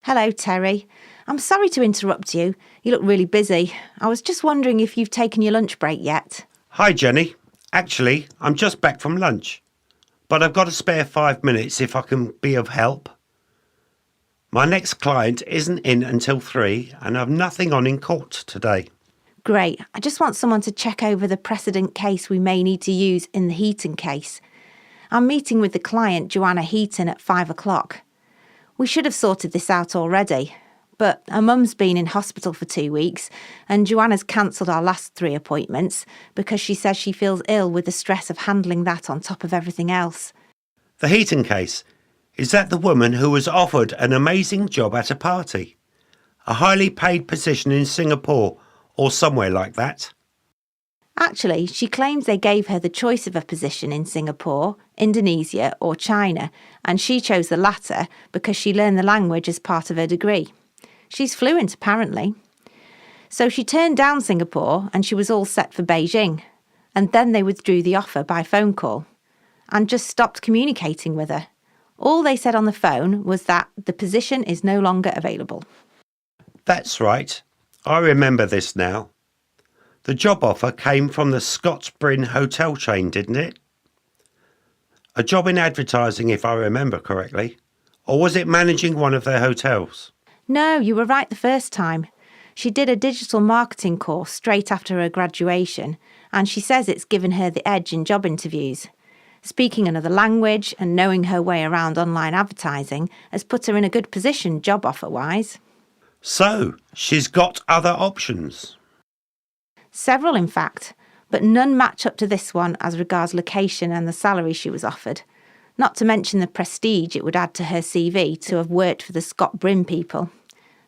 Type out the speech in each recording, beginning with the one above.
Hello, Terry. I'm sorry to interrupt you. You look really busy. I was just wondering if you've taken your lunch break yet. Hi, Jenny. Actually, I'm just back from lunch, but I've got a spare 5 minutes if I can be of help. My next client isn't in until 3 and I've nothing on in court today. Great. I just want someone to check over the precedent case we may need to use in the Heaton case. I'm meeting with the client, Joanna Heaton, at 5 o'clock. We should have sorted this out already, but her mum's been in hospital for 2 weeks and Joanna's cancelled our last 3 appointments because she says she feels ill with the stress of handling that on top of everything else. The Heaton case, is that the woman who was offered an amazing job at a party? A highly paid position in Singapore or somewhere like that? Actually, she claims they gave her the choice of a position in Singapore, Indonesia or China, and she chose the latter because she learned the language as part of her degree. She's fluent, apparently. So she turned down Singapore and she was all set for Beijing. And then they withdrew the offer by phone call and just stopped communicating with her. All they said on the phone was that the position is no longer available. That's right. I remember this now. The job offer came from the Scots-Bryn hotel chain, didn't it? A job in advertising, if I remember correctly. Or was it managing one of their hotels? No, you were right the first time. She did a digital marketing course straight after her graduation, and she says it's given her the edge in job interviews. Speaking another language and knowing her way around online advertising has put her in a good position job offer-wise. So, she's got other options. Several, in fact, but none match up to this one as regards location and the salary she was offered. Not to mention the prestige it would add to her CV to have worked for the Scott-Bryn people.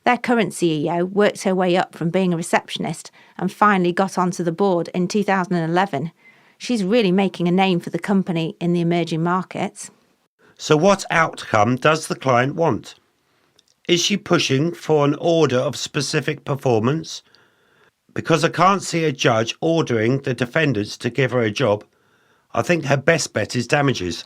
Their current CEO worked her way up from being a receptionist and finally got onto the board in 2011. She's really making a name for the company in the emerging markets. So what outcome does the client want? Is she pushing for an order of specific performance? Because I can't see a judge ordering the defendants to give her a job, I think her best bet is damages.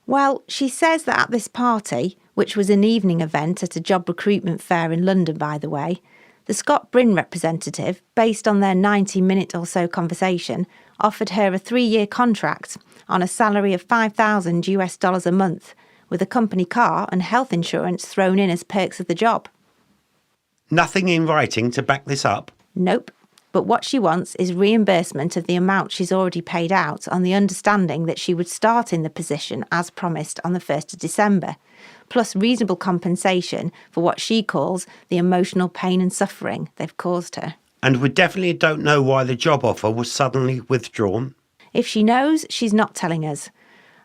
Well, she says that at this party, which was an evening event at a job recruitment fair in London, by the way, the Scott-Bryn representative, based on their 90-minute or so conversation, offered her a 3-year contract on a salary of $5,000 a month, with a company car and health insurance thrown in as perks of the job. Nothing in writing to back this up? Nope. But what she wants is reimbursement of the amount she's already paid out on the understanding that she would start in the position as promised on the 1st of December, plus reasonable compensation for what she calls the emotional pain and suffering they've caused her. And we definitely don't know why the job offer was suddenly withdrawn? If she knows, she's not telling us.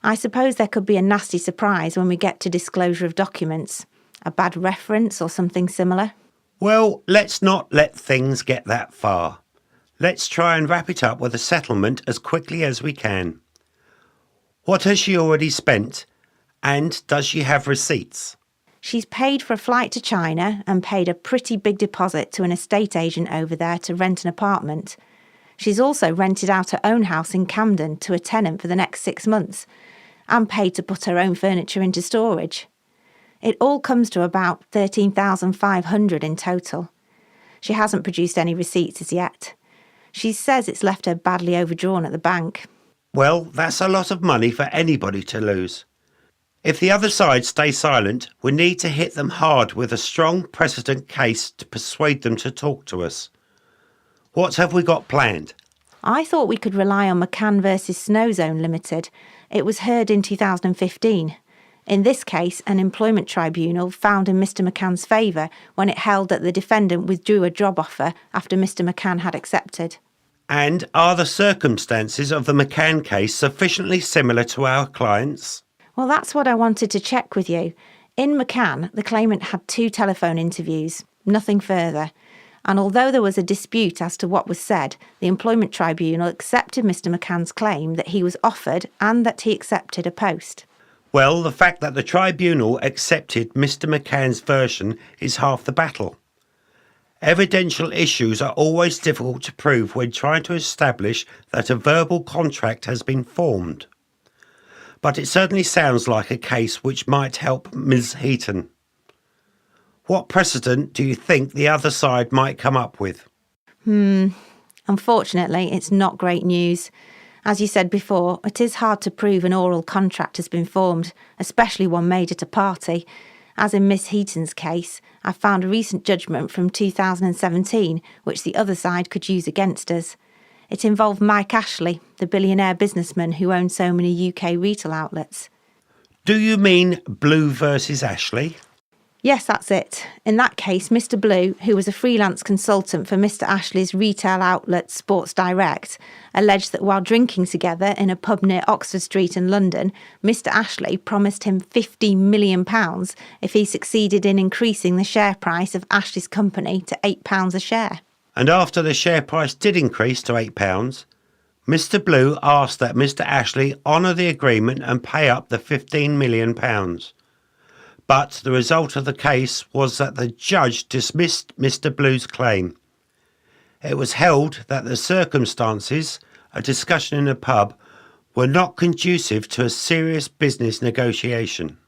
I suppose there could be a nasty surprise when we get to disclosure of documents, a bad reference or something similar. Well, let's not let things get that far. Let's try and wrap it up with a settlement as quickly as we can. What has she already spent? And does she have receipts? She's paid for a flight to China and paid a pretty big deposit to an estate agent over there to rent an apartment. She's also rented out her own house in Camden to a tenant for the next 6 months and paid to put her own furniture into storage. It all comes to about $13,500 in total. She hasn't produced any receipts as yet. She says it's left her badly overdrawn at the bank. Well, that's a lot of money for anybody to lose. If the other side stay silent, we need to hit them hard with a strong precedent case to persuade them to talk to us. What have we got planned? I thought we could rely on McCann versus Snowzone Limited. It was heard in 2015. In this case, an employment tribunal found in Mr McCann's favour when it held that the defendant withdrew a job offer after Mr McCann had accepted. And are the circumstances of the McCann case sufficiently similar to our clients? Well, that's what I wanted to check with you. In McCann, the claimant had 2 telephone interviews, nothing further. And although there was a dispute as to what was said, the employment tribunal accepted Mr McCann's claim that he was offered and that he accepted a post. Well, the fact that the tribunal accepted Mr McCann's version is half the battle. Evidential issues are always difficult to prove when trying to establish that a verbal contract has been formed. But it certainly sounds like a case which might help Ms Heaton. What precedent do you think the other side might come up with? Unfortunately, it's not great news. As you said before, it is hard to prove an oral contract has been formed, especially one made at a party. As in Miss Heaton's case, I found a recent judgment from 2017 which the other side could use against us. It involved Mike Ashley, the billionaire businessman who owns so many UK retail outlets. Do you mean Blue versus Ashley? Yes, that's it. In that case, Mr. Blue, who was a freelance consultant for Mr. Ashley's retail outlet Sports Direct, alleged that while drinking together in a pub near Oxford Street in London, Mr. Ashley promised him £50 million if he succeeded in increasing the share price of Ashley's company to £8 a share. And after the share price did increase to £8, Mr. Blue asked that Mr. Ashley honour the agreement and pay up the £15 million. But the result of the case was that the judge dismissed Mr. Blue's claim. It was held that the circumstances, a discussion in a pub, were not conducive to a serious business negotiation.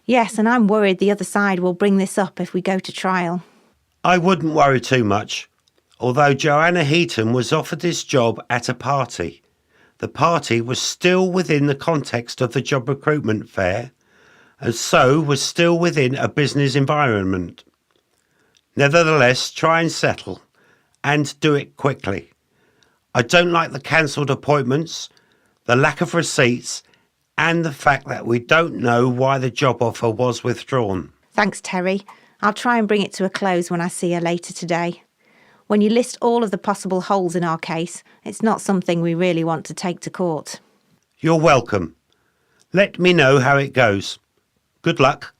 Yes, and I'm worried the other side will bring this up if we go to trial. I wouldn't worry too much. Although Joanna Heaton was offered this job at a party, the party was still within the context of the job recruitment fair, and so was still within a business environment. Nevertheless, try and settle, and do it quickly. I don't like the cancelled appointments, the lack of receipts, and the fact that we don't know why the job offer was withdrawn. Thanks, Terry. I'll try and bring it to a close when I see her later today. When you list all of the possible holes in our case, it's not something we really want to take to court. You're welcome. Let me know how it goes. Good luck.